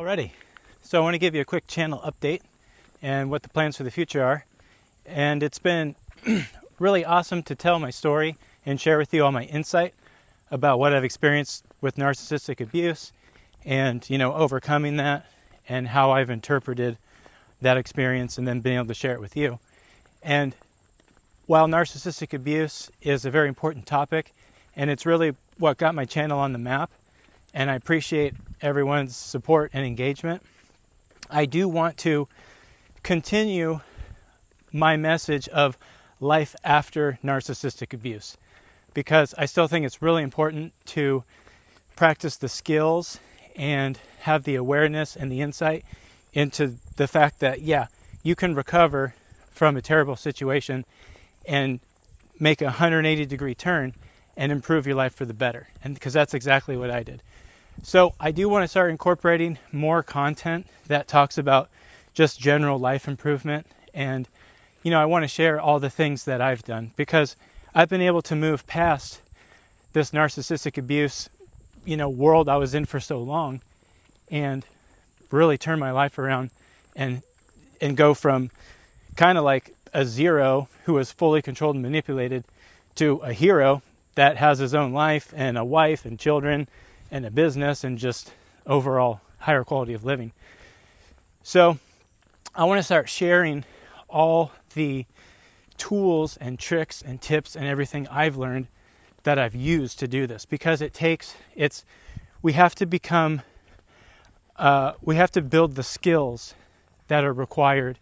Alrighty, so I want to give you a quick channel update and what the plans for the future are. And it's been really awesome to tell my story and share with you all my insight about what I've experienced with narcissistic abuse and, overcoming that and how I've interpreted that experience and then being able to share it with you. And while narcissistic abuse is a very important topic, and it's really what got my channel on the map, and I appreciate everyone's support and engagement, I do want to continue my message of life after narcissistic abuse, because I still think it's really important to practice the skills and have the awareness and the insight into the fact that, you can recover from a terrible situation and make a 180-degree turn and improve your life for the better. And because that's exactly what I did. So I do want to start incorporating more content that talks about just general life improvement. And, I want to share all the things that I've done, because I've been able to move past this narcissistic abuse, world I was in for so long, and really turn my life around and go from kind of like a zero who was fully controlled and manipulated to a hero that has his own life and a wife and children and a business and just overall higher quality of living. So I want to start sharing all the tools and tricks and tips and everything I've learned that I've used to do this, because we have to build the skills that are required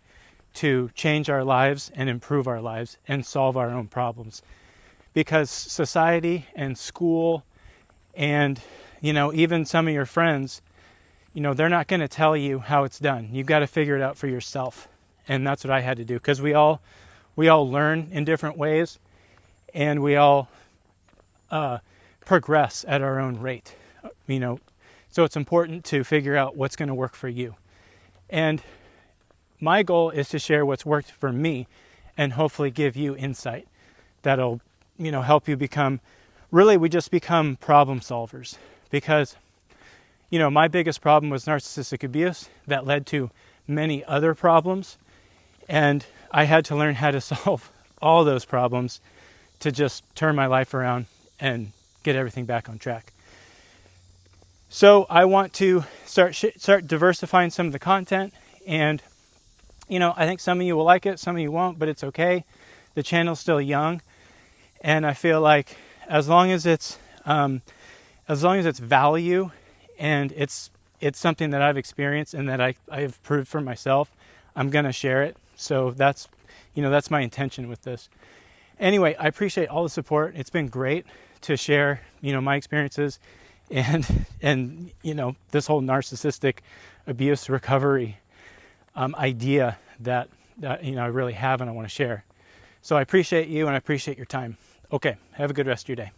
to change our lives and improve our lives and solve our own problems. Because society and school and, even some of your friends, they're not going to tell you how it's done. You've got to figure it out for yourself. And that's what I had to do, because we all learn in different ways, and we all progress at our own rate, So it's important to figure out what's going to work for you. And my goal is to share what's worked for me and hopefully give you insight that'll, help you become, we just become problem solvers. Because, my biggest problem was narcissistic abuse that led to many other problems. And I had to learn how to solve all those problems to just turn my life around and get everything back on track. So I want to start diversifying some of the content, and I think some of you will like it, some of you won't, but it's okay. The channel's still young, and I feel like as long as it's value and it's something that I've experienced and that I've proved for myself, I'm gonna share it. So that's my intention with this. Anyway, I appreciate all the support. It's been great to share my experiences and this whole narcissistic abuse recovery idea that I really have and I want to share. So I appreciate you and I appreciate your time. Okay, have a good rest of your day.